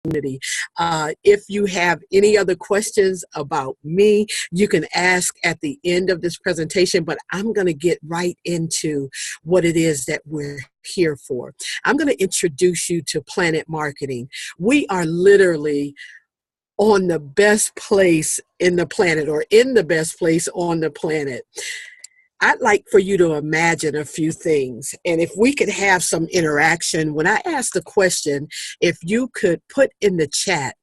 If you have any other questions about me, you can ask at the end of this presentation, but I'm going to get right into what it is that we're here for. I'm going to introduce you to Planet Marketing. We are literally on the best place in the planet, or in the best place on the planet. I'd like for you to imagine a few things. And if we could have some interaction, when I ask the question, if you could put in the chat,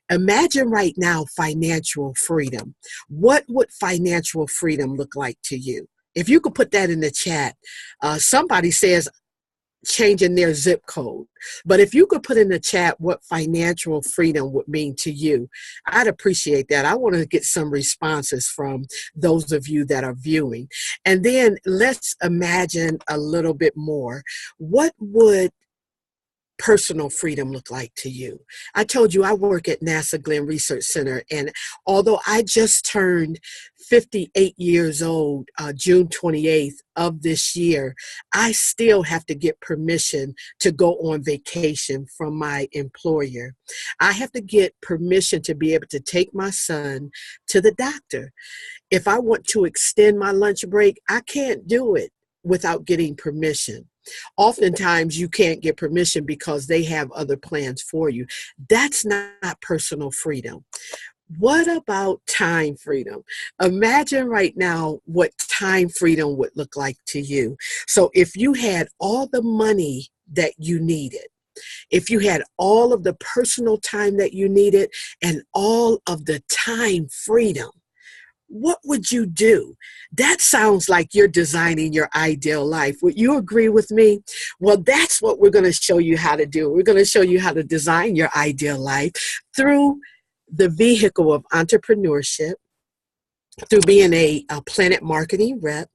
imagine right now financial freedom. What would financial freedom look like to you? If you could put that in the chat, somebody says changing their zip code. But if you could put in the chat what financial freedom would mean to you, I'd appreciate that. I want to get some responses from those of you that are viewing. And then let's imagine a little bit more. What would personal freedom look like to you? I told you I work at NASA Glenn Research Center, and although I just turned 58 years old, June 28th of this year, I still have to get permission to go on vacation from my employer. I have to get permission to be able to take my son to the doctor. If I want to extend my lunch break, I can't do it without getting permission. Oftentimes you can't get permission because they have other plans for you. That's not personal freedom. What about time freedom? Imagine right now what time freedom would look like to you. So if you had all the money that you needed, if you had all of the personal time that you needed, and all of the time freedom, what would you do? That sounds like you're designing your ideal life. Would you agree with me? Well, that's what we're going to show you how to do. We're going to show you how to design your ideal life through the vehicle of entrepreneurship, through being a Planet Marketing rep.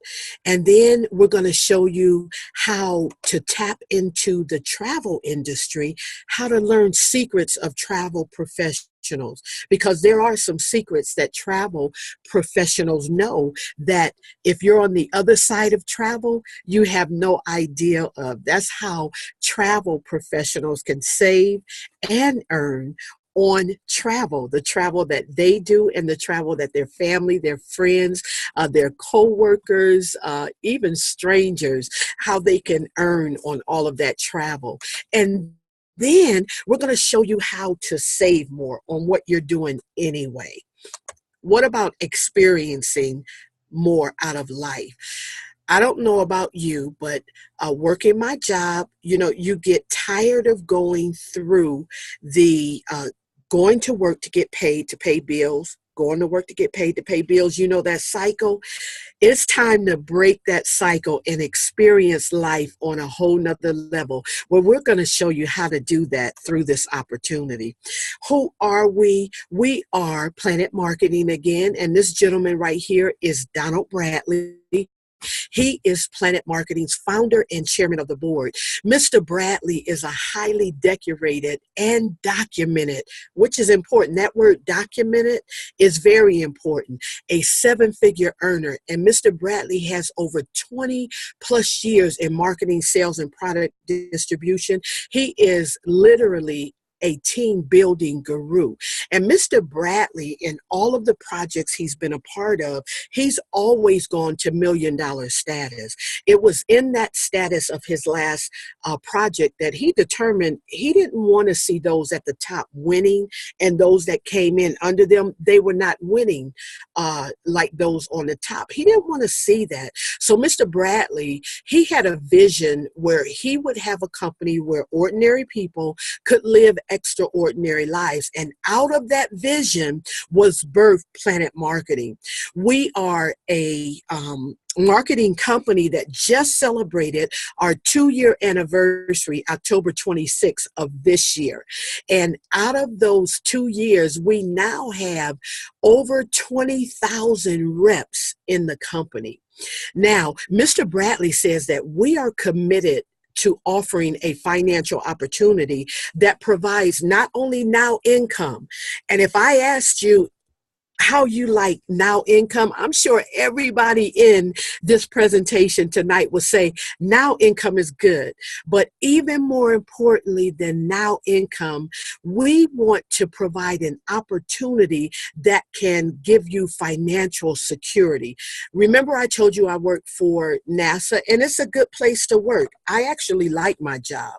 And then we're going to show you how to tap into the travel industry, how to learn secrets of travel professionals, because there are some secrets that travel professionals know that if you're on the other side of travel, you have no idea of. That's how travel professionals can save and earn on travel, the travel that they do and the travel that their family, their friends, their co-workers, even strangers, how they can earn on all of that travel. And then we're going to show you how to save more on what you're doing anyway. What about experiencing more out of life? I don't know about you, but working my job, you get tired of going through the going to work to get paid to pay bills, going to work to get paid to pay bills. You know that cycle. It's time to break that cycle and experience life on a whole nother level. Well, we're going to show you how to do that through this opportunity. Who are we? We are Planet Marketing again, and this gentleman right here is Donald Bradley. He is Planet Marketing's founder and chairman of the board. Mr. Bradley is a highly decorated and documented, which is important. That word documented is very important. A seven-figure earner. And Mr. Bradley has over 20 plus years in marketing, sales, and product distribution. He is literally a team building guru. And Mr. Bradley, in all of the projects he's been a part of, he's always gone to $1 million status. It was in that status of his last project that he determined he didn't want to see those at the top winning, and those that came in under them, they were not winning like those on the top. He didn't want to see that. So Mr. Bradley, he had a vision where he would have a company where ordinary people could live extraordinary lives. And out of that vision was birthed Planet Marketing. We are a marketing company that just celebrated our 2-year anniversary, October 26th of this year. And out of those 2 years, we now have over 20,000 reps in the company. Now, Mr. Bradley says that we are committed to offering a financial opportunity that provides not only now income. And if I asked you, how you like Now Income. I'm sure everybody in this presentation tonight will say Now Income is good. But even more importantly than Now Income, we want to provide an opportunity that can give you financial security. Remember, I told you I work for NASA, and it's a good place to work. I actually like my job.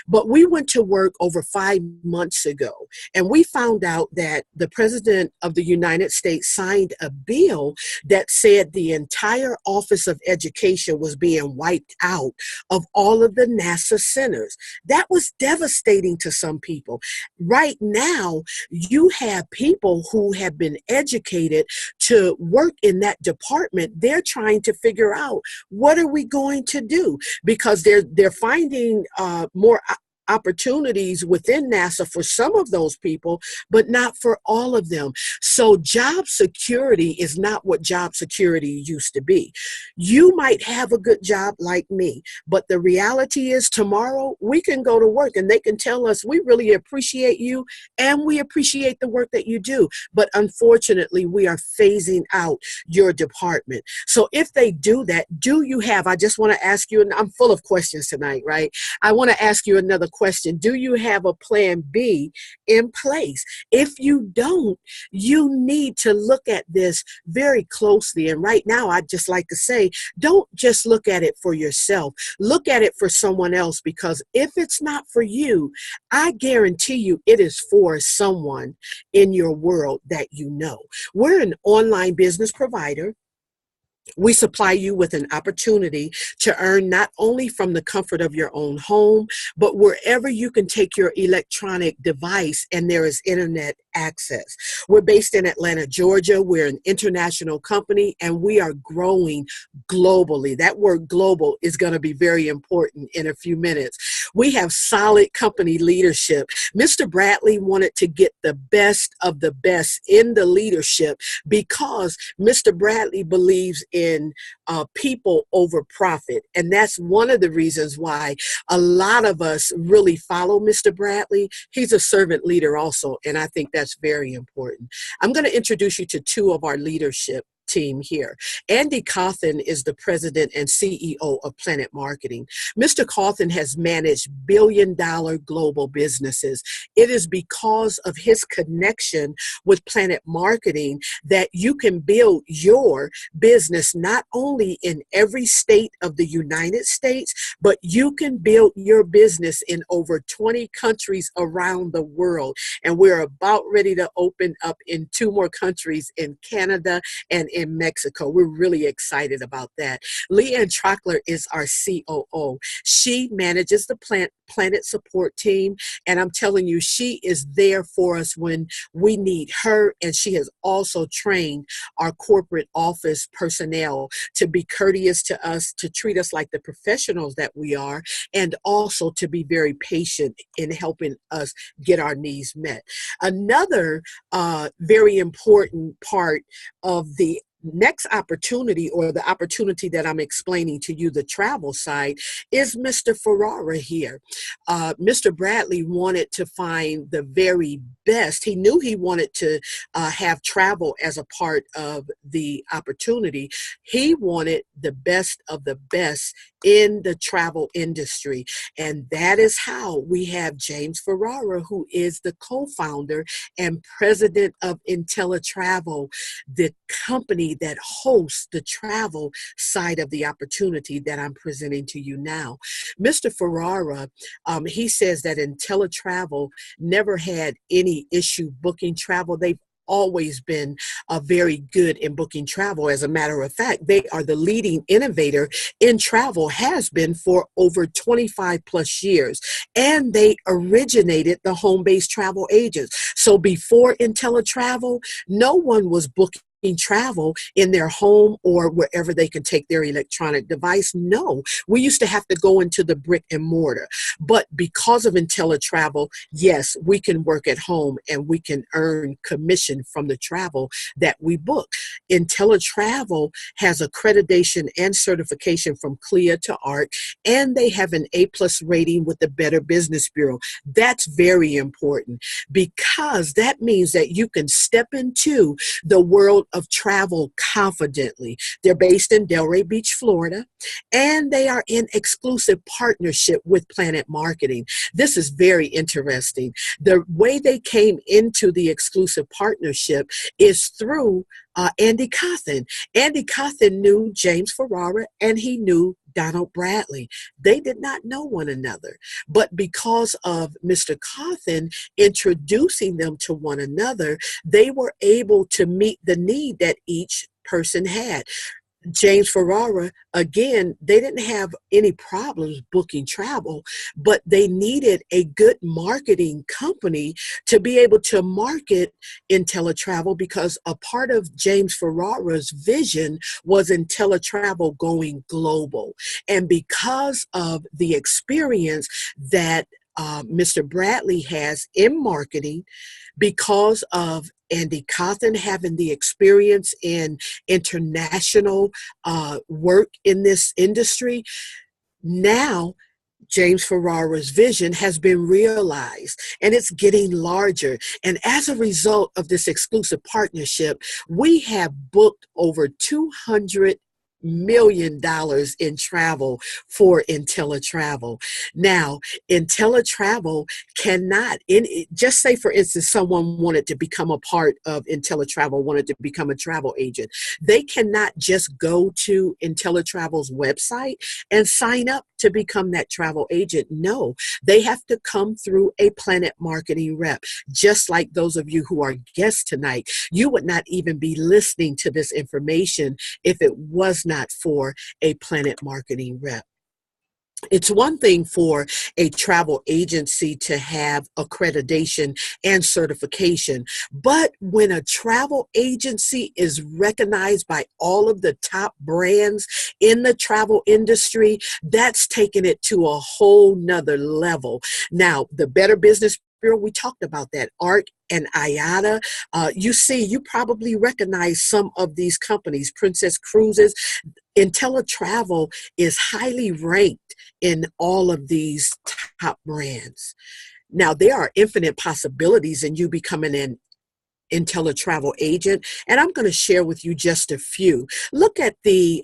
But we went to work over 5 months ago, and we found out that the President of the United States signed a bill that said the entire Office of Education was being wiped out of all of the NASA centers. That was devastating to some people. Right now, you have people who have been educated to work in that department. They're trying to figure out, what are we going to do? Because they're finding more opportunities within NASA for some of those people, but not for all of them. So job security is not what job security used to be. You might have a good job like me, but the reality is tomorrow we can go to work and they can tell us, we really appreciate you and we appreciate the work that you do. But unfortunately, we are phasing out your department. So if they do that, I just want to ask you, and I'm full of questions tonight, right? I want to ask you another question. Do you have a plan B in place? If you don't, you need to look at this very closely. And right now, I'd just like to say, don't just look at it for yourself. Look at it for someone else, because if it's not for you, I guarantee you it is for someone in your world that you know. We're an online business provider. We supply you with an opportunity to earn not only from the comfort of your own home, but wherever you can take your electronic device and there is internet access. We're based in Atlanta, Georgia. We're an international company and we are growing globally. That word global is going to be very important in a few minutes. We have solid company leadership. Mr. Bradley wanted to get the best of the best in the leadership because Mr. Bradley believes in people over profit. And that's one of the reasons why a lot of us really follow Mr. Bradley. He's a servant leader also, and I think that's very important. I'm going to introduce you to two of our leadership team here. Andy Cawthon is the president and CEO of Planet Marketing. Mr. Cawthon has managed billion-dollar global businesses. It is because of his connection with Planet Marketing that you can build your business not only in every state of the United States, but you can build your business in over 20 countries around the world. And we're about ready to open up in 2 more countries, in Canada and in Mexico. We're really excited about that. Leanne Trockler is our COO. She manages the Planet support team, and I'm telling you, she is there for us when we need her, and she has also trained our corporate office personnel to be courteous to us, to treat us like the professionals that we are, and also to be very patient in helping us get our needs met. Another very important part of the next opportunity, or the opportunity that I'm explaining to you, the travel side, is Mr. Ferrara here. Mr. Bradley wanted to find the very best. He knew he wanted to have travel as a part of the opportunity. He wanted the best of the best in the travel industry. And that is how we have James Ferrara, who is the co-founder and president of IntelliTravel, the company that hosts the travel side of the opportunity that I'm presenting to you now. Mr. Ferrara, he says that IntelliTravel never had any issue booking travel. They've always been very good in booking travel. As a matter of fact, they are the leading innovator in travel, has been for over 25 plus years. And they originated the home-based travel agents. So before IntelliTravel, no one was booking travel in their home or wherever they can take their electronic device. No, we used to have to go into the brick and mortar. But because of IntelliTravel, yes, we can work at home and we can earn commission from the travel that we book. IntelliTravel has accreditation and certification from CLIA to ARC, and they have an A+ rating with the Better Business Bureau. That's very important because that means that you can step into the world of travel confidently. They're based in Delray Beach, Florida, and they are in exclusive partnership with Planet Marketing. This is very interesting. The way they came into the exclusive partnership is through Andy Cawthon. Andy Cawthon knew James Ferrara and he knew Donald Bradley. They did not know one another, but because of Mr. Cawthon introducing them to one another, they were able to meet the need that each person had. James Ferrara, again, they didn't have any problems booking travel, but they needed a good marketing company to be able to market IntelliTravel because a part of James Ferrara's vision was IntelliTravel going global. And because of the experience that Mr. Bradley has in marketing, because of Andy Cawthon having the experience in international work in this industry, now James Ferrara's vision has been realized and it's getting larger. And as a result of this exclusive partnership, we have booked over $200 million in travel for IntelliTravel. Now, IntelliTravel cannot, just say for instance, someone wanted to become a part of IntelliTravel, wanted to become a travel agent. They cannot just go to IntelliTravel's website and sign up to become that travel agent. No, they have to come through a Planet Marketing rep. Just like those of you who are guests tonight, you would not even be listening to this information if it was not for a Planet Marketing rep. It's one thing for a travel agency to have accreditation and certification, but when a travel agency is recognized by all of the top brands in the travel industry, that's taking it to a whole nother level. Now, the Better Business Bureau, we talked about that, ARC and IATA. You probably recognize some of these companies, Princess Cruises. IntelliTravel is highly ranked in all of these top brands. Now, there are infinite possibilities in you becoming an IntelliTravel agent, and I'm going to share with you just a few. Look at the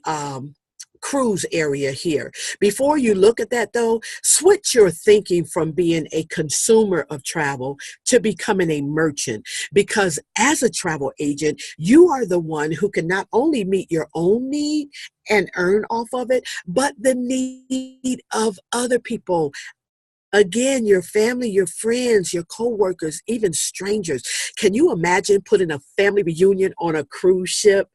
cruise area here. Before you look at that though, switch your thinking from being a consumer of travel to becoming a merchant, because as a travel agent, you are the one who can not only meet your own need and earn off of it, but the need of other people. Again, your family, your friends, your coworkers, even strangers. Can you imagine putting a family reunion on a cruise ship?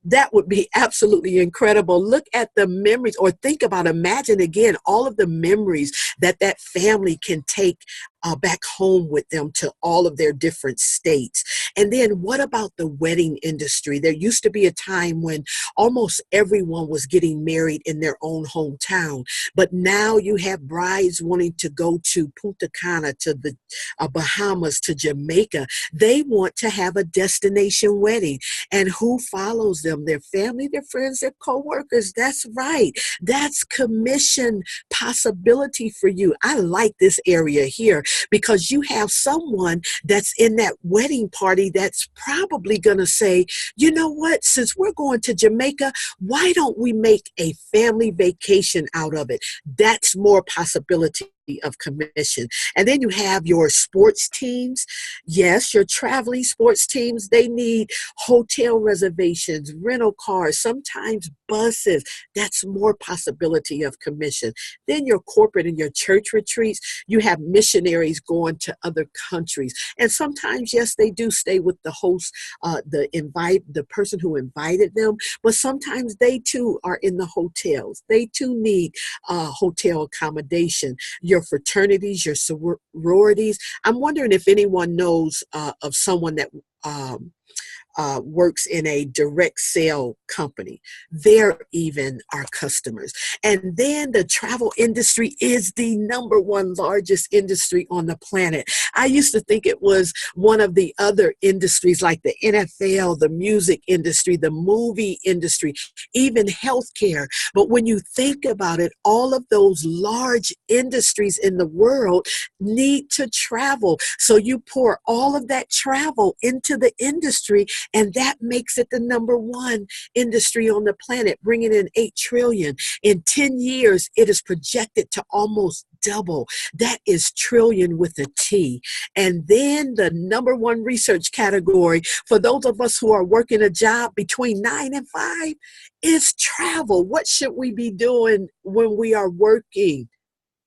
That would be absolutely incredible. Look at the memories, or think about, imagine again, all of the memories that that family can take back home with them to all of their different states. And then what about the wedding industry? There used to be a time when almost everyone was getting married in their own hometown, but now you have brides wanting to go to Punta Cana, to the Bahamas, to Jamaica. They want to have a destination wedding. And who follows them? Their family, their friends, their coworkers. That's right. That's commission possibility for you. I like this area here because you have someone that's in that wedding party that's probably going to say, you know what, since we're going to Jamaica, why don't we make a family vacation out of it? That's more possibility of commission. And then you have your sports teams. Yes, your traveling sports teams, they need hotel reservations, rental cars, sometimes buses. That's more possibility of commission. Then your corporate and your church retreats, you have missionaries going to other countries. And sometimes, yes, they do stay with the host, the person who invited them, but sometimes they too are in the hotels. They too need hotel accommodation. Your fraternities, your sororities. I'm wondering if anyone knows of someone that works in a direct sale company. They're even our customers. And then the travel industry is the number one largest industry on the planet. I used to think it was one of the other industries like the NFL, the music industry, the movie industry, even healthcare. But when you think about it, all of those large industries in the world need to travel. So you pour all of that travel into the industry, and that makes it the number one industry on the planet, bringing in 8 trillion. In 10 years, it is projected to almost double. That is trillion with a T. And then the number one research category for those of us who are working a job between 9 and 5 is travel. What should we be doing when we are working?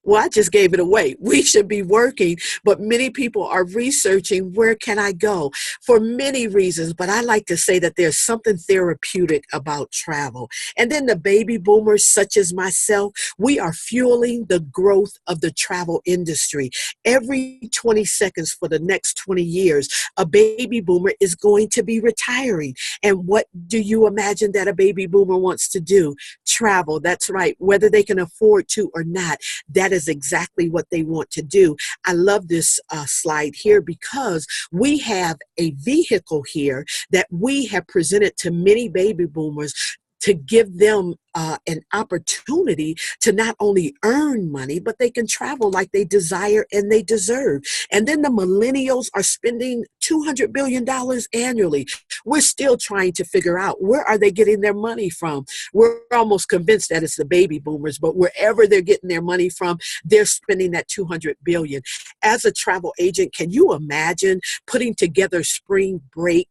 Well, I just gave it away. We should be working, but many people are researching, where can I go? For many reasons, but I like to say that there's something therapeutic about travel. And then the baby boomers, such as myself, we are fueling the growth of the travel industry. Every 20 seconds for the next 20 years, a baby boomer is going to be retiring. And what do you imagine that a baby boomer wants to do? Travel. That's right. Whether they can afford to or not, that is exactly what they want to do. I love this slide here because we have a vehicle here that we have presented to many baby boomers to give them an opportunity to not only earn money, but they can travel like they desire and they deserve. And then the millennials are spending $200 billion annually. We're still trying to figure out, where are they getting their money from? We're almost convinced that it's the baby boomers, but wherever they're getting their money from, they're spending that $200 billion. As a travel agent, can you imagine putting together spring break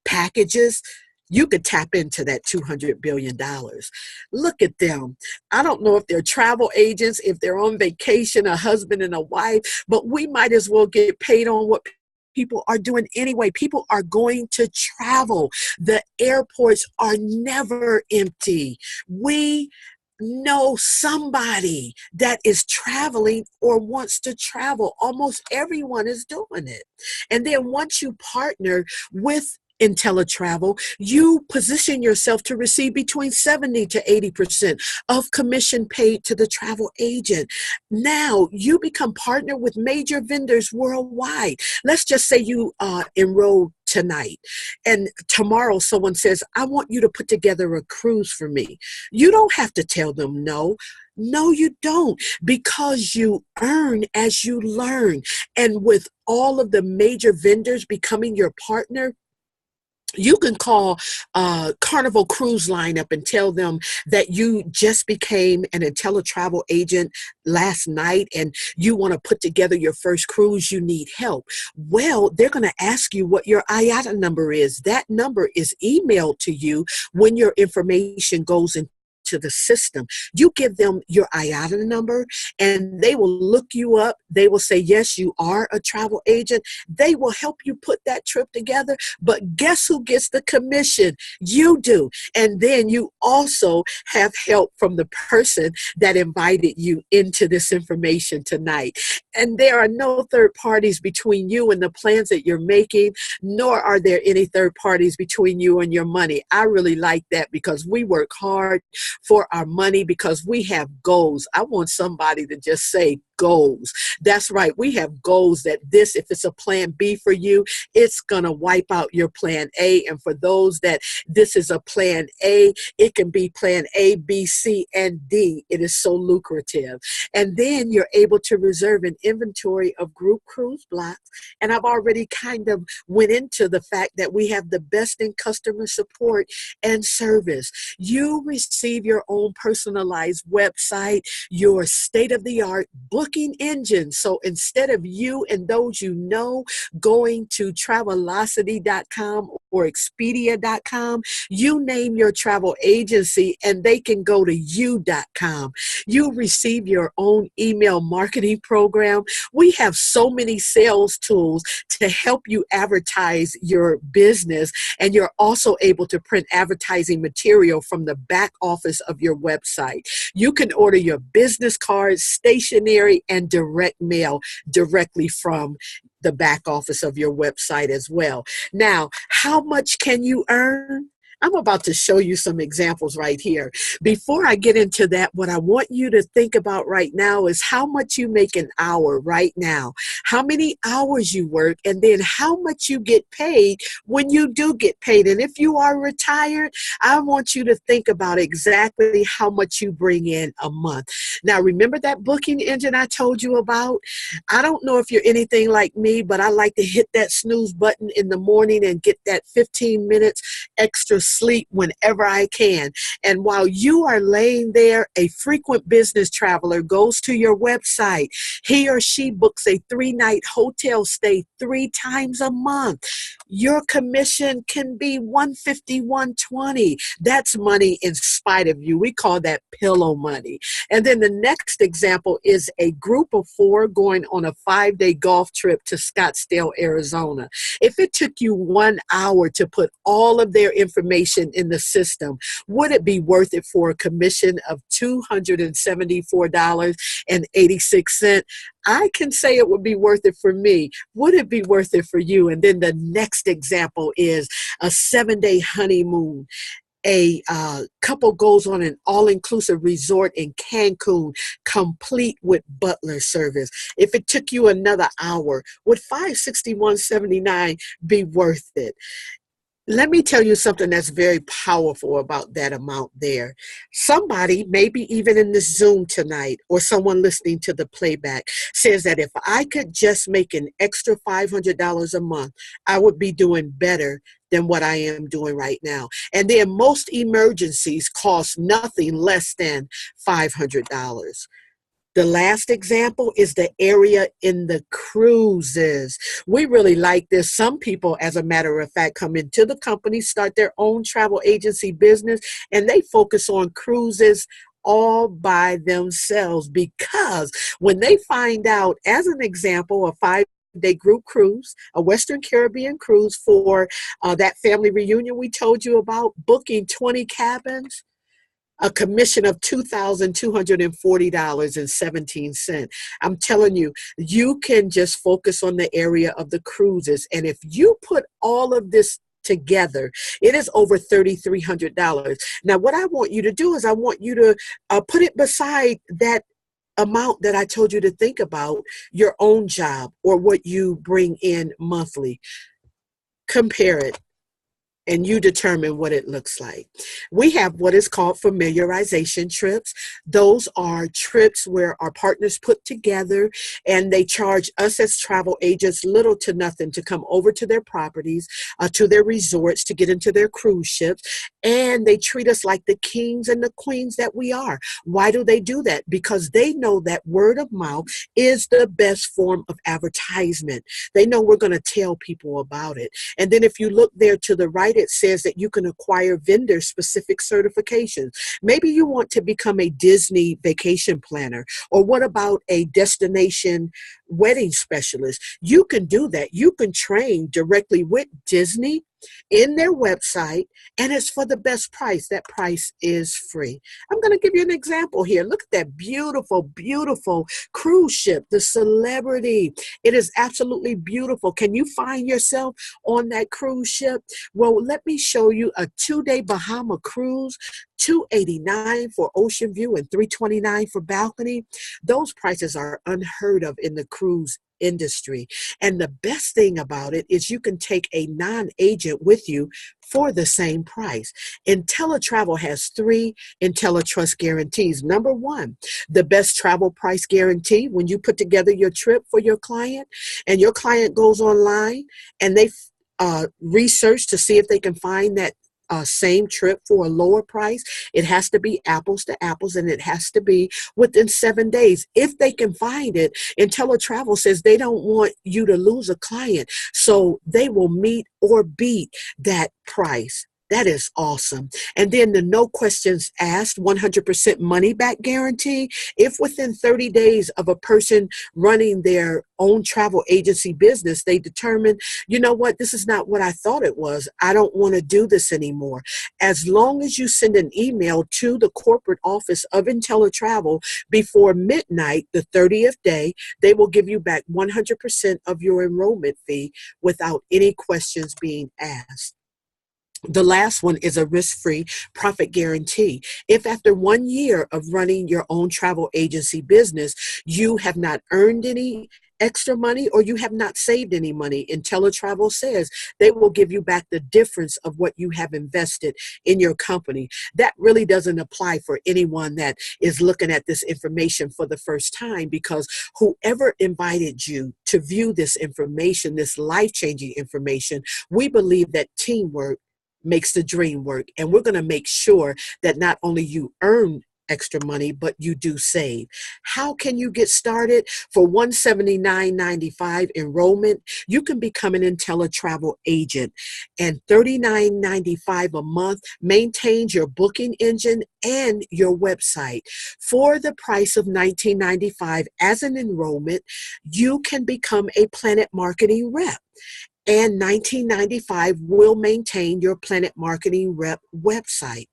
packages? You could tap into that $200 billion. Look at them. I don't know if they're travel agents, if they're on vacation, a husband and a wife, but we might as well get paid on what people are doing anyway. People are going to travel. The airports are never empty. We know somebody that is traveling or wants to travel. Almost everyone is doing it. And then once you partner with IntelliTravel, you position yourself to receive between 70 to 80% of commission paid to the travel agent. Now you become partner with major vendors worldwide. Let's just say you enroll tonight and tomorrow someone says, I want you to put together a cruise for me. You don't have to tell them no. No, you don't, because you earn as you learn. And with all of the major vendors becoming your partner, you can call Carnival Cruise Line up and tell them that you just became an IntelliTravel agent last night and you want to put together your first cruise, you need help. Well, they're going to ask you what your IATA number is. That number is emailed to you when your information goes into the system. You give them your IATA number and they will look you up. They will say, yes, you are a travel agent. They will help you put that trip together. But guess who gets the commission? You do. And then you also have help from the person that invited you into this information tonight. And there are no third parties between you and the plans that you're making, nor are there any third parties between you and your money. I really like that because we work hard for our money because we have goals. I want somebody to just say goals. That's right. We have goals that if it's a plan B for you, it's going to wipe out your plan A. And for those that this is a plan A, it can be plan A, B, C, and D. It is so lucrative. And then you're able to reserve an inventory of group cruise blocks. And I've already kind of went into the fact that we have the best in customer support and service. You receive your own personalized website, your state-of-the-art booking engine. So instead of you and those you know going to Travelocity.com or Expedia.com, you name your travel agency and they can go to you.com. You receive your own email marketing program. We have so many sales tools to help you advertise your business, and you're also able to print advertising material from the back office of your website. You can order your business cards, stationery, and direct mail directly from the back office of your website as well. Now, how much can you earn? I'm about to show you some examples right here. Before I get into that, what I want you to think about right now is how much you make an hour right now, how many hours you work, and then how much you get paid when you do get paid. And if you are retired, I want you to think about exactly how much you bring in a month. Now, remember that booking engine I told you about? I don't know if you're anything like me, but I like to hit that snooze button in the morning and get that 15 minutes extra sleep whenever I can. And while you are laying there, a frequent business traveler goes to your website. He or she books a 3-night hotel stay 3 times a month. Your commission can be $150, $120. That's money in spite of you. We call that pillow money. And then the next example is a group of 4 going on a 5-day golf trip to Scottsdale, Arizona. If it took you 1 hour to put all of their information in the system, would it be worth it for a commission of $274.86? I can say it would be worth it for me. Would it be worth it for you? And then the next example is a 7-day honeymoon. A couple goes on an all-inclusive resort in Cancun, complete with butler service. If it took you another hour, would $561.79 be worth it? Let me tell you something that's very powerful about that amount there. Somebody, maybe even in this Zoom tonight, or someone listening to the playback, says that if I could just make an extra $500 a month, I would be doing better than what I am doing right now. And then most emergencies cost nothing less than $500. The last example is the area in the cruises. We really like this. Some people, as a matter of fact, come into the company, start their own travel agency business, and they focus on cruises all by themselves, because when they find out, as an example, a 5-day group cruise, a Western Caribbean cruise for that family reunion we told you about, booking 20 cabins, a commission of $2,240.17. I'm telling you, you can just focus on the area of the cruises. And if you put all of this together, it is over $3,300. Now, what I want you to do is I want you to put it beside that amount that I told you to think about, your own job or what you bring in monthly. Compare it, and you determine what it looks like. We have what is called familiarization trips. Those are trips where our partners put together and they charge us as travel agents little to nothing to come over to their properties, to their resorts, to get into their cruise ships. And they treat us like the kings and the queens that we are. Why do they do that? Because they know that word of mouth is the best form of advertisement. They know we're going to tell people about it. And then if you look there to the right, it says that you can acquire vendor-specific certifications. Maybe you want to become a Disney vacation planner, or what about a destination wedding specialist? You can do that. You can train directly with Disney in their website, and it's for the best price. That price is free. I'm going to give you an example here. Look at that beautiful, beautiful cruise ship, the Celebrity. It is absolutely beautiful. Can you find yourself on that cruise ship? Well, let me show you a 2-day Bahama cruise, $289 for ocean view and $329 for balcony. Those prices are unheard of in the cruise industry. And the best thing about it is you can take a non-agent with you for the same price. IntelliTravel has 3 IntelliTrust guarantees. Number 1, the best travel price guarantee. When you put together your trip for your client and your client goes online and they research to see if they can find that same trip for a lower price, it has to be apples to apples, and it has to be within 7 days. If they can find it, IntelliTravel says they don't want you to lose a client, so they will meet or beat that price. That is awesome. And then the no questions asked 100% money back guarantee. If within 30 days of a person running their own travel agency business, they determine, you know what, this is not what I thought it was. I don't want to do this anymore. As long as you send an email to the corporate office of IntelliTravel before midnight, the 30th day, they will give you back 100% of your enrollment fee without any questions being asked. The last one is a risk-free profit guarantee. If after 1 year of running your own travel agency business, you have not earned any extra money or you have not saved any money, IntelliTravel says they will give you back the difference of what you have invested in your company. That really doesn't apply for anyone that is looking at this information for the first time, because whoever invited you to view this information, this life-changing information, we believe that teamwork makes the dream work. And we're going to make sure that not only you earn extra money, but you do save. How can you get started? For $179.95 enrollment, you can become an IntelliTravel agent, and $39.95 a month maintains your booking engine and your website. For the price of $19.95 as an enrollment, you can become a Planet Marketing rep. And $19.95 will maintain your Planet Marketing Rep website.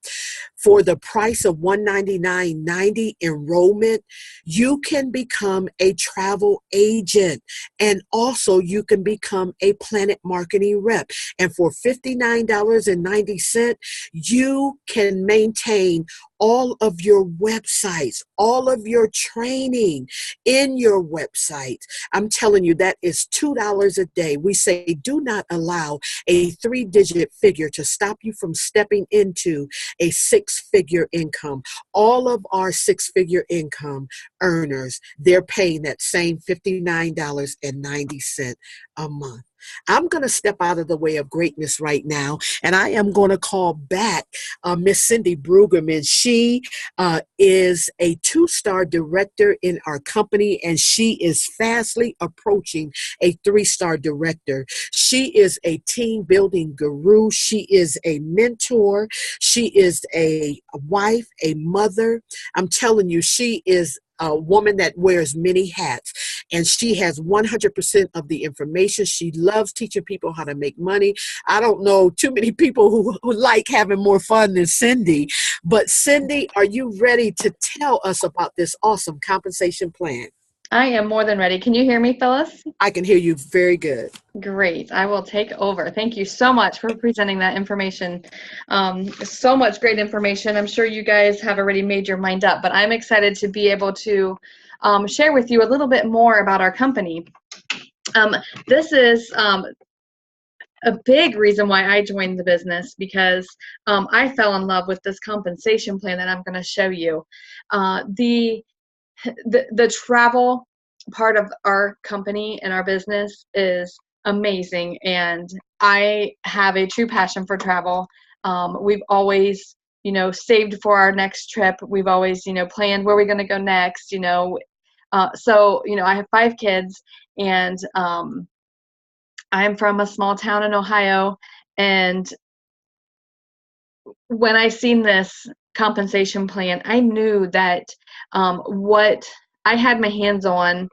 For the price of $199.90 enrollment, you can become a travel agent, and also you can become a Planet Marketing Rep. And for $59.90, you can maintain all of your websites, all of your training in your website. I'm telling you, that is $2 a day. We say do not allow a 3-digit figure to stop you from stepping into a 6-figure income. All of our 6-figure income earners, they're paying that same $59.90 a month. I'm going to step out of the way of greatness right now, and I am going to call back Miss Cindy Brueggemann. She is a 2-star director in our company, and she is fastly approaching a 3-star director. She is a team building guru. She is a mentor. She is a wife, a mother. I'm telling you, she is a woman that wears many hats, and she has 100% of the information. She loves teaching people how to make money. I don't know too many people who like having more fun than Cindy, but Cindy, are you ready to tell us about this awesome compensation plan? I am more than ready. Can you hear me, Phyllis? I can hear you very good. Great. I will take over. Thank you so much for presenting that information. So much great information. I'm sure you guys have already made your mind up, but I'm excited to be able to share with you a little bit more about our company. This is a big reason why I joined the business, because I fell in love with this compensation plan that I'm going to show you. The travel part of our company and our business is amazing, and I have a true passion for travel. We've always, saved for our next trip. We've always, planned where we're going to go next, so, I have 5 kids, and I'm from a small town in Ohio, and when I seen this compensation plan, I knew that what I had my hands on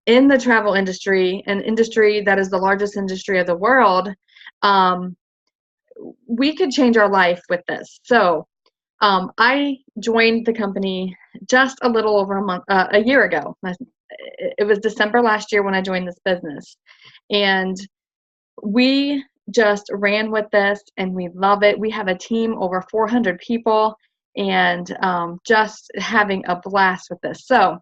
in the travel industry, an industry that is the largest industry of the world, we could change our life with this. So I joined the company just a little over a year ago. It was December last year when I joined this business, and we just ran with this, and we love it. We have a team over 400 people, and just having a blast with this. So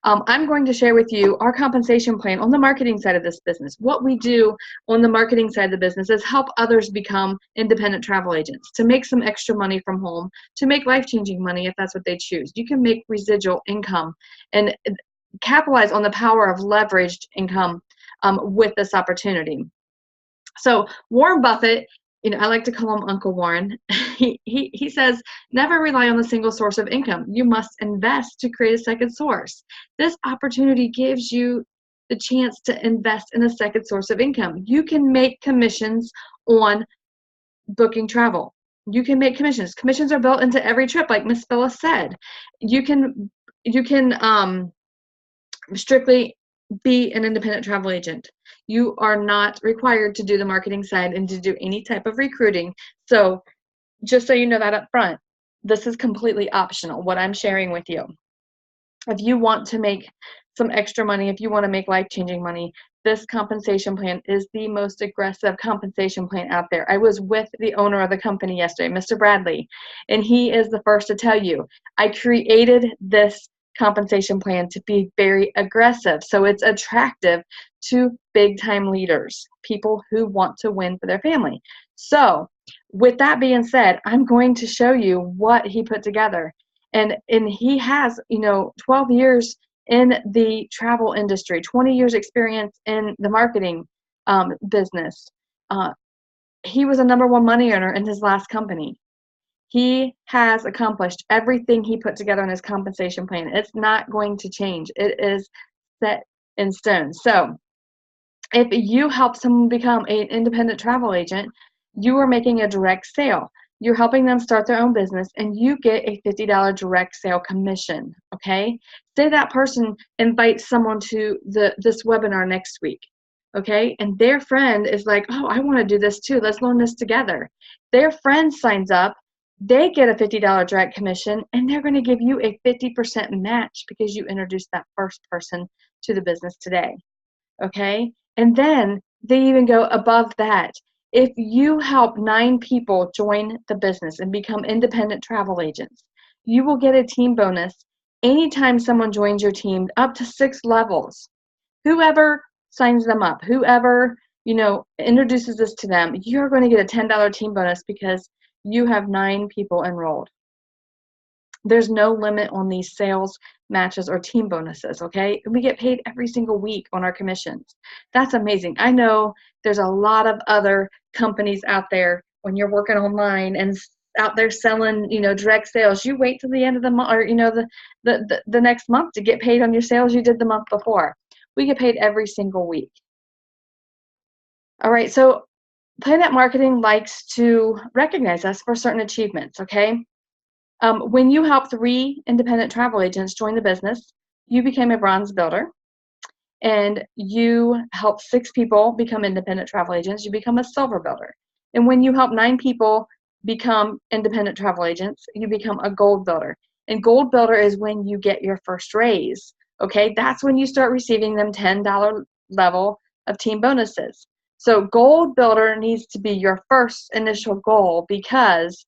I'm going to share with you our compensation plan on the marketing side of this business. What we do on the marketing side of the business is help others become independent travel agents, to make some extra money from home, to make life-changing money if that's what they choose. You can make residual income and capitalize on the power of leveraged income with this opportunity. So Warren Buffett, I like to call him Uncle Warren. He says, never rely on a single source of income. You must invest to create a second source. This opportunity gives you the chance to invest in a second source of income. You can make commissions on booking travel. You can make commissions. Commissions are built into every trip, like Miss Phyllis said. You can strictly be an independent travel agent. You are not required to do the marketing side and to do any type of recruiting. So just so you know that up front, this is completely optional, what I'm sharing with you. If you want to make some extra money, if you want to make life-changing money, this compensation plan is the most aggressive compensation plan out there. I was with the owner of the company yesterday, Mr. Bradley, and he is the first to tell you, I created this compensation plan to be very aggressive. So it's attractive to big-time leaders, people who want to win for their family. So with that being said, I'm going to show you what he put together. And he has, 12 years in the travel industry, 20 years experience in the marketing business. He was a #1 money earner in his last company. He has accomplished everything he put together in his compensation plan. It's not going to change. It is set in stone. So if you help someone become an independent travel agent, you are making a direct sale. You're helping them start their own business, and you get a $50 direct sale commission, okay? Say that person invites someone to this webinar next week, okay? And their friend is like, oh, I want to do this too. Let's learn this together. Their friend signs up. They get a $50 direct commission, and they're going to give you a 50% match because you introduced that first person to the business today, okay? And then they even go above that. If you help 9 people join the business and become independent travel agents, you will get a team bonus anytime someone joins your team up to 6 levels. Whoever signs them up, whoever, introduces this to them, you're going to get a $10 team bonus because you have 9 people enrolled. There's no limit on these sales matches or team bonuses, okay? And we get paid every single week on our commissions. That's amazing. I know there's a lot of other companies out there when you're working online and out there selling, direct sales. You wait till the end of the month or, the next month to get paid on your sales you did the month before. We get paid every single week. All right, so Planet Marketing likes to recognize us for certain achievements, okay? When you help 3 independent travel agents join the business, you became a bronze builder, and you help 6 people become independent travel agents, you become a silver builder. And when you help 9 people become independent travel agents, you become a gold builder. And gold builder is when you get your first raise, okay? That's when you start receiving them $10 level of team bonuses. So gold builder needs to be your first initial goal because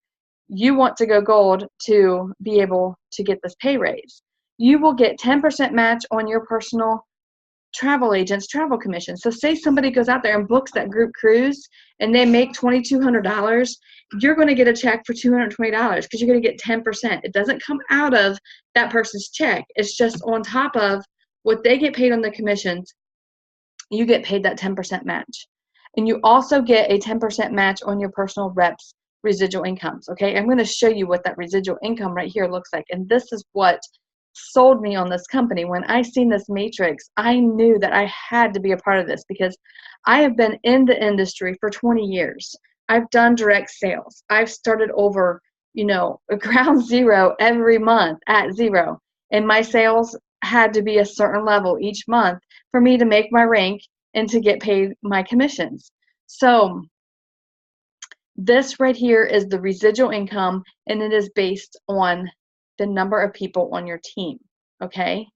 you want to go gold to be able to get this pay raise. You will get 10% match on your personal travel agent's travel commission. So say somebody goes out there and books that group cruise and they make $2,200, you're going to get a check for $220 because you're going to get 10%. It doesn't come out of that person's check. It's just on top of what they get paid on the commissions. You get paid that 10% match. And you also get a 10% match on your personal reps residual incomes, okay? I'm going to show you what that residual income right here looks like. And this is what sold me on this company. When I seen this matrix, I knew that I had to be a part of this because I have been in the industry for 20 years. I've done direct sales. I've started over, ground zero every month at zero. And my sales had to be a certain level each month for me to make my rank and to get paid my commissions. So this right here is the residual income, and it is based on the number of people on your team, okay?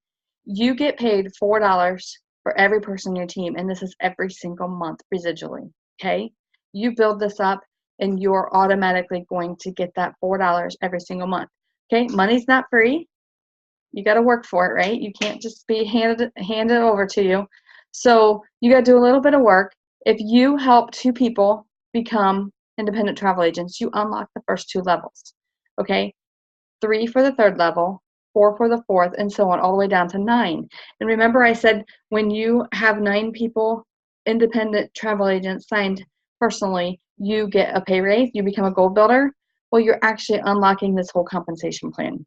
You get paid $4 for every person on your team, and this is every single month residually, okay? You build this up, and you're automatically going to get that $4 every single month, okay? Money's not free. You got to work for it, right? You can't just be handed over to you. So you got to do a little bit of work. If you help 2 people become independent travel agents, you unlock the first 2 levels, okay? 3 for the 3rd level, 4 for the 4th, and so on, all the way down to 9. And remember I said when you have 9 people, independent travel agents signed personally, you get a pay raise, you become a gold builder. Well, you're actually unlocking this whole compensation plan.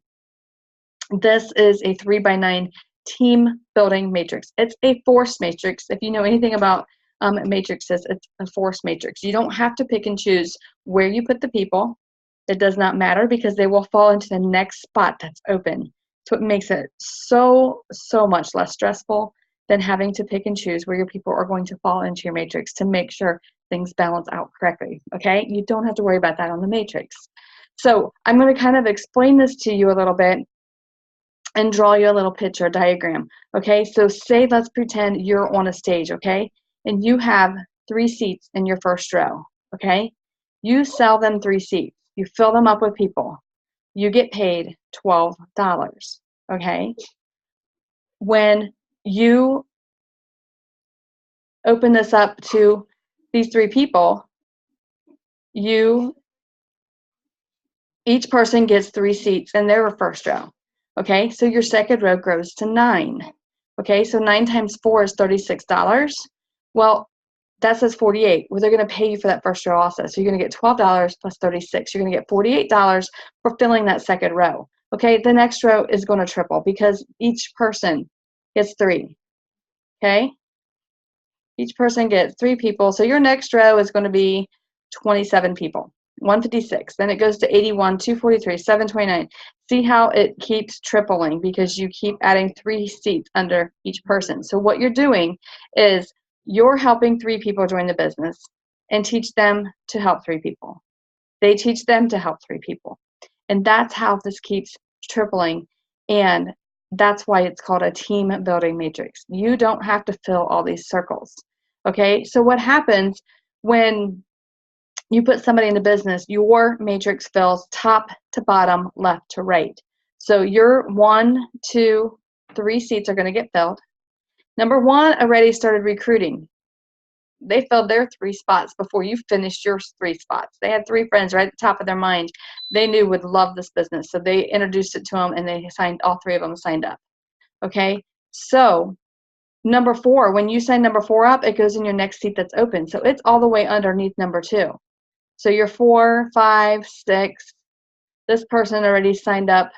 This is a 3x9 team building matrix. It's a force matrix. If you know anything about matrices. It's a force matrix. You don't have to pick and choose where you put the people. It does not matter because they will fall into the next spot that's open. So it makes it so much less stressful than having to pick and choose where your people are going to fall into your matrix to make sure things balance out correctly, okay? You don't have to worry about that on the matrix. So I'm going to kind of explain this to you a little bit and draw you a little picture diagram, okay? So say, let's pretend you're on a stage, okay? And you have 3 seats in your first row, okay? You sell them 3 seats. You fill them up with people. You get paid $12, okay? When you open this up to these 3 people, each person gets 3 seats in their first row, okay? So your second row grows to 9, okay? So 9 times 4 is $36. Well, that says 48. Well, they're going to pay you for that first row also. So you're going to get $12 plus 36. You're going to get $48 for filling that second row. Okay, the next row is going to triple because each person gets 3. Okay, each person gets 3 people. So your next row is going to be 27 people. 156. Then it goes to 81, 243, 729. See how it keeps tripling because you keep adding 3 seats under each person. So what you're doing is you're helping 3 people join the business and teach them to help 3 people. They teach them to help 3 people. And that's how this keeps tripling. And that's why it's called a team building matrix. You don't have to fill all these circles. Okay, so what happens when you put somebody in the business, your matrix fills top to bottom, left to right. So your 1, 2, 3 seats are going to get filled. Number 1 already started recruiting. They filled their 3 spots before you finished your 3 spots. They had 3 friends right at the top of their mind they knew would love this business. So they introduced it to them and they signed, all 3 of them signed up. Okay, so number 4, when you sign number 4 up, it goes in your next seat that's open. So it's all the way underneath number 2. So you're 4, 5, 6. This person already signed up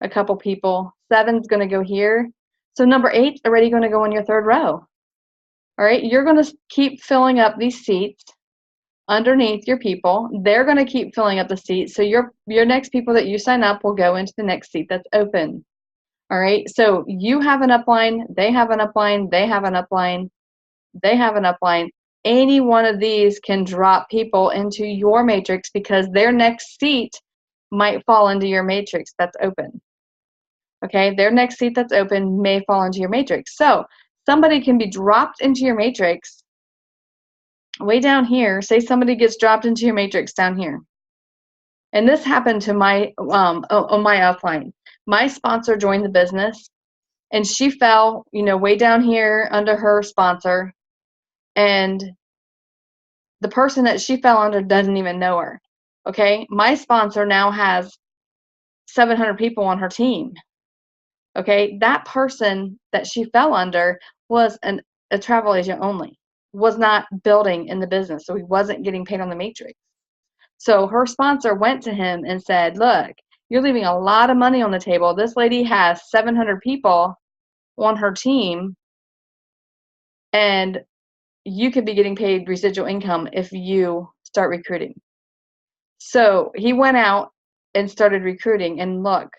a couple people. 7's going to go here. So number 8's already going to go in your 3rd row. All right, you're going to keep filling up these seats underneath your people. They're going to keep filling up the seats. So your next people that you sign up will go into the next seat that's open. All right, so you have an upline, they have an upline, they have an upline, they have an upline. Any one of these can drop people into your matrix because their next seat might fall into your matrix that's open. Okay, their next seat that's open may fall into your matrix. So somebody can be dropped into your matrix way down here. Say somebody gets dropped into your matrix down here. And this happened to my on my upline. My sponsor joined the business and she fell, way down here under her sponsor. And the person that she fell under doesn't even know her. Okay, my sponsor now has 700 people on her team. Okay, that person that she fell under was a travel agent only, was not building in the business, so he wasn't getting paid on the matrix. So her sponsor went to him and said, look, you're leaving a lot of money on the table. This lady has 700 people on her team, and you could be getting paid residual income if you start recruiting. So he went out and started recruiting, and look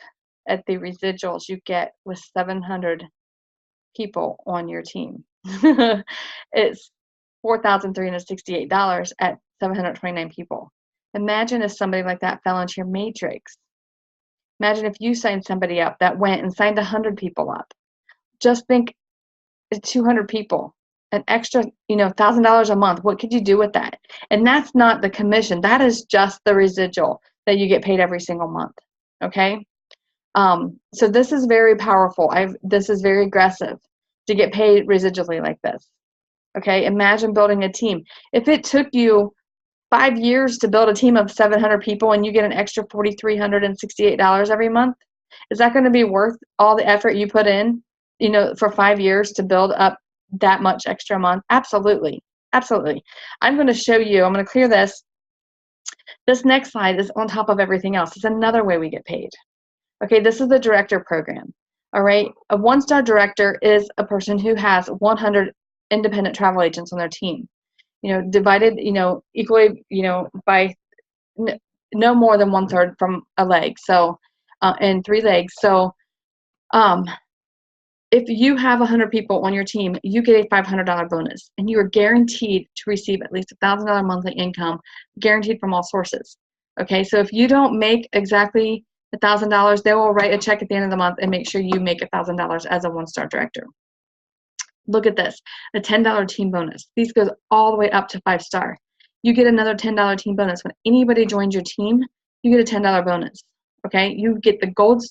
at the residuals you get with 700 people on your team. It's $4,368 at 729 people. Imagine if somebody like that fell into your matrix. Imagine if you signed somebody up that went and signed 100 people up. Just think 200 people, an extra, $1,000 a month. What could you do with that? And that's not the commission. That is just the residual that you get paid every single month. Okay. So this is very powerful. This is very aggressive to get paid residually like this. Okay. Imagine building a team. If it took you 5 years to build a team of 700 people and you get an extra $4,368 every month, is that going to be worth all the effort you put in, for 5 years to build up that much extra a month? Absolutely. Absolutely. I'm going to show you, I'm going to clear this. This next slide is on top of everything else. It's another way we get paid. Okay, this is the director program. All right, a one-star director is a person who has 100 independent travel agents on their team. Divided, equally, by no more than 1/3 from a leg. So, and 3 legs. So, if you have 100 people on your team, you get a $500 bonus, and you are guaranteed to receive at least $1,000 monthly income, guaranteed from all sources. Okay, so if you don't make exactly $1,000, they will write a check at the end of the month and make sure you make $1,000 as a 1-star director. Look at this, a $10 team bonus. These goes all the way up to 5-star. You get another $10 team bonus. When anybody joins your team, you get a $10 bonus. Okay, you get the gold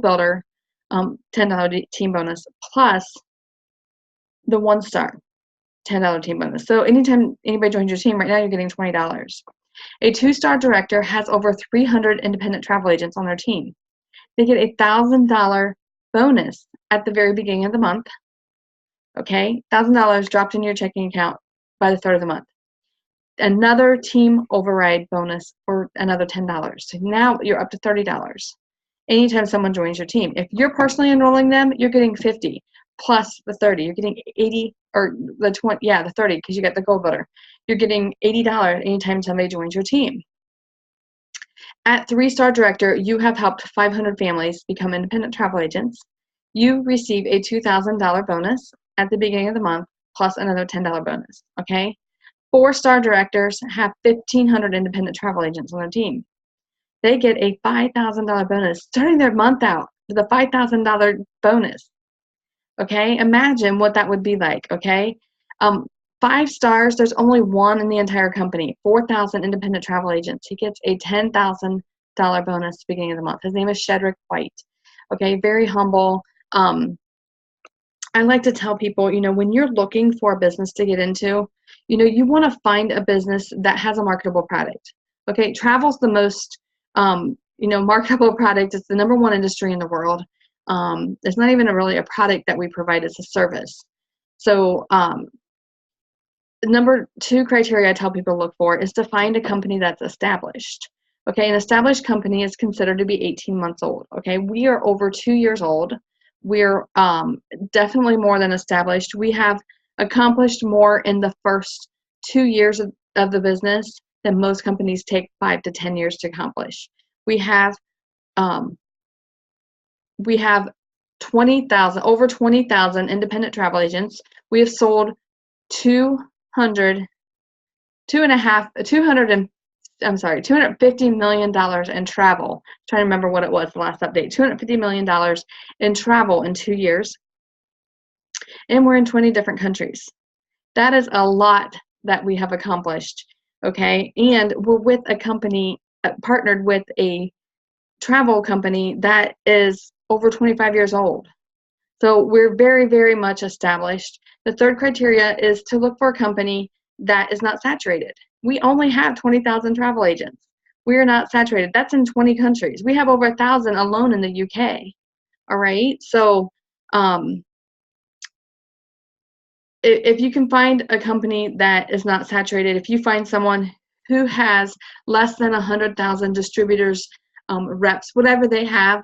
builder $10 team bonus plus the 1-star $10 team bonus. So anytime anybody joins your team right now, you're getting $20. A 2-star director has over 300 independent travel agents on their team. They get a $1,000 bonus at the very beginning of the month. Okay, $1,000 dropped in your checking account by the 3rd of the month. Another team override bonus for another $10. So now you're up to $30 anytime someone joins your team. If you're personally enrolling them, you're getting 50 plus the 30. You're getting 80, or the 20, the 30, because you got the gold builder. You're getting $80 anytime somebody joins your team. At 3-star director, you have helped 500 families become independent travel agents. You receive a $2,000 bonus at the beginning of the month plus another $10 bonus. Okay, 4-star directors have 1,500 independent travel agents on their team. They get a $5,000 bonus starting their month out with a $5,000 bonus. Okay, imagine what that would be like. Okay, 5 stars, there's only one in the entire company, 4,000 independent travel agents. He gets a $10,000 bonus at the beginning of the month. His name is Shedrick White. Okay, very humble. I like to tell people, when you're looking for a business to get into, you want to find a business that has a marketable product. Okay, travel's the most, marketable product. It's the #1 industry in the world. It's not even really a product that we provide, it's a service. So, the number 2 criteria I tell people to look for is to find a company that's established. Okay, an established company is considered to be 18 months old. Okay, we are over 2 years old. We're definitely more than established. We have accomplished more in the first 2 years of the business than most companies take 5 to 10 years to accomplish. We have 20,000, over 20,000 independent travel agents. We have sold $250 million in travel. I'm trying to remember what it was the last update. $250 million in travel in 2 years. And we're in 20 different countries. That is a lot that we have accomplished. Okay. And we're with a company, partnered with a travel company that is over 25 years old. So we're very, very much established. The 3rd criteria is to look for a company that is not saturated. We only have 20,000 travel agents. We are not saturated. That's in 20 countries. We have over 1,000 alone in the UK. All right. So if you can find a company that is not saturated, if you find someone who has less than 100,000 distributors, reps, whatever they have,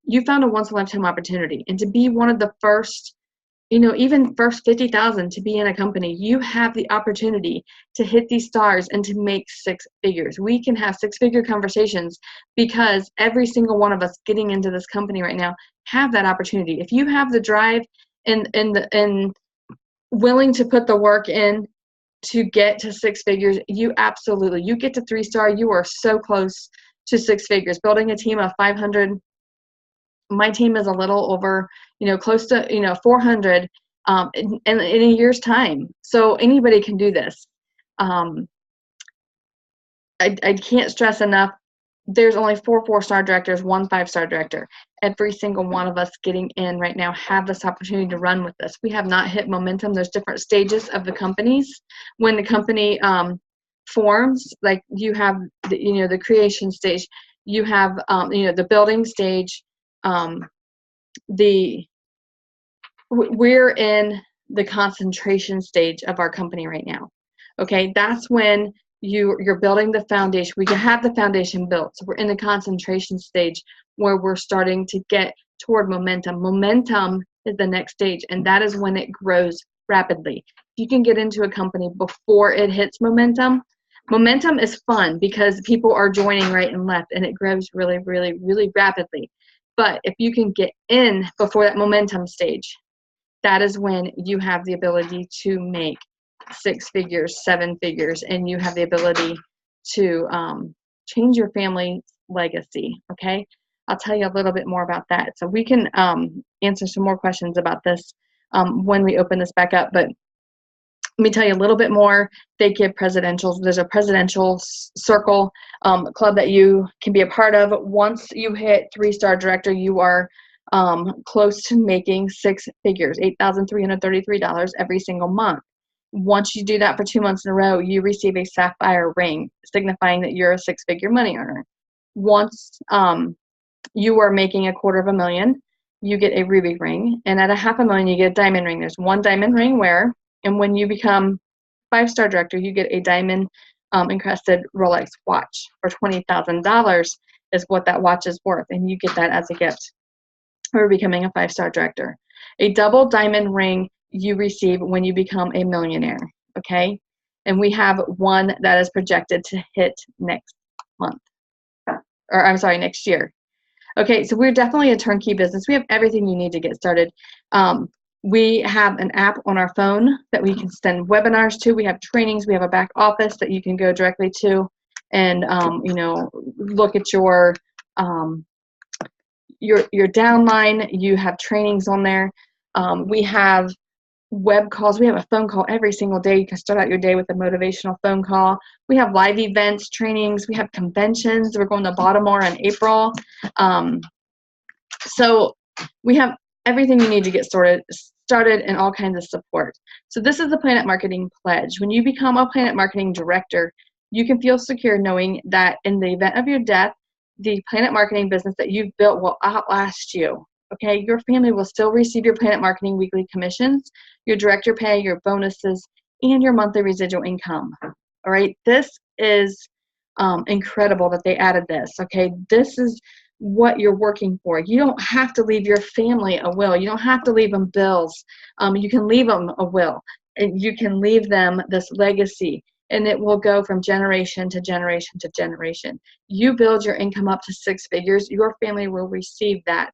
you found a once-in-a-lifetime opportunity. And to be one of the first, even first 50,000 to be in a company, you have the opportunity to hit these stars and to make 6 figures. We can have 6-figure conversations because every single one of us getting into this company right now have that opportunity. If you have the drive and willing to put the work in to get to 6 figures, you get to 3-star, you are so close to 6 figures. Building a team of 500, my team is a little over, close to, 400 in a year's time. So anybody can do this. I can't stress enough, there's only 4 4-star directors, 1 5-star director. Every single one of us getting in right now have this opportunity to run with this. We have not hit momentum. There's different stages of the companies. When the company forms, like you have the creation stage, you have the building stage. We're in the concentration stage of our company right now. Okay, that's when you're building the foundation. We have the foundation built, so we're in the concentration stage where we're starting to get toward momentum. Momentum is the next stage, and that is when it grows rapidly. If you can get into a company before it hits momentum, momentum is fun because people are joining right and left, and it grows really, really, really rapidly. But if you can get in before that momentum stage, that is when you have the ability to make 6 figures, 7 figures, and you have the ability to change your family's legacy, okay? I'll tell you a little bit more about that. So we can answer some more questions about this when we open this back up, but let me tell you a little bit more. They give presidentials. There's a presidential circle club that you can be a part of. Once you hit 3-star director, you are close to making 6 figures, $8,333 every single month. Once you do that for 2 months in a row, you receive a sapphire ring, signifying that you're a 6-figure money earner. Once you are making $250,000, you get a ruby ring, and at $500,000, you get a diamond ring. There's 1 diamond ring wear. And when you become 5-star director, you get a diamond encrusted Rolex watch for $20,000 is what that watch is worth. And you get that as a gift for becoming a 5-star director. A double diamond ring you receive when you become a millionaire, okay? And we have one that is projected to hit next month, or I'm sorry, next year. Okay, so we're definitely a turnkey business. We have everything you need to get started. We have an app on our phone that we can send webinars to. We have trainings. We have a back office that you can go directly to and, you know, look at your downline. You have trainings on there. We have web calls. We have a phone call every single day. You can start out your day with a motivational phone call. We have live events, trainings. We have conventions. We're going to Baltimore in April. So we have everything you need to get started and all kinds of support. So this is the Planet Marketing Pledge. When you become a Planet Marketing Director, you can feel secure knowing that in the event of your death, the Planet Marketing business that you've built will outlast you. Okay, your family will still receive your Planet Marketing weekly commissions, your director pay, your bonuses, and your monthly residual income. All right, this is incredible that they added this. Okay, this is what you're working for. You don't have to leave your family a will. You don't have to leave them bills. You can leave them a will, and you can leave them this legacy, and it will go from generation to generation to generation. You build your income up to 6 figures, your family will receive that.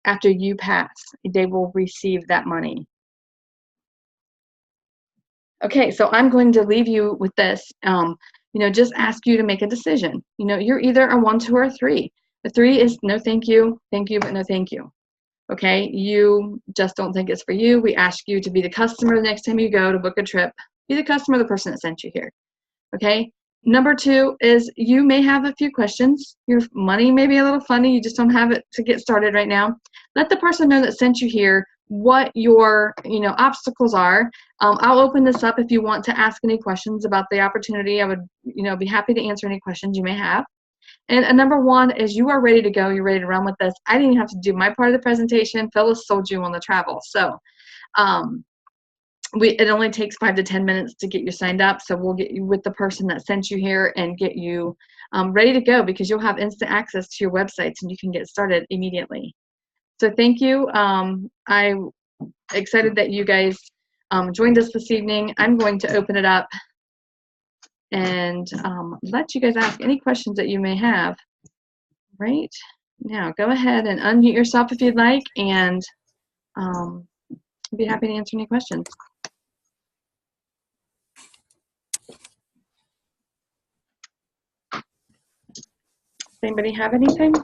After you pass, they will receive that money. Okay, so I'm going to leave you with this. You know, just ask you to make a decision. You know, you're either a 1, 2, or 3. The 3 is no thank you, but no thank you. Okay, you just don't think it's for you. We ask you to be the customer the next time you go to book a trip. Be the customer, the person that sent you here. Okay, number 2 is you may have a few questions. Your money may be a little funny. You just don't have it to get started right now. Let the person know that sent you here what your obstacles are. I'll open this up if you want to ask any questions about the opportunity. I would be happy to answer any questions you may have. And number 1 is you are ready to go. You're ready to run with this. I didn't even have to do my part of the presentation. Phyllis sold you on the travel. So it only takes 5 to 10 minutes to get you signed up. So we'll get you with the person that sent you here and get you ready to go, because you'll have instant access to your websites and you can get started immediately. So thank you. I'm excited that you guys joined us this evening. I'm going to open it up and let you guys ask any questions that you may have right now. Go ahead and unmute yourself if you'd like, and I'd be happy to answer any questions. Does anybody have anything?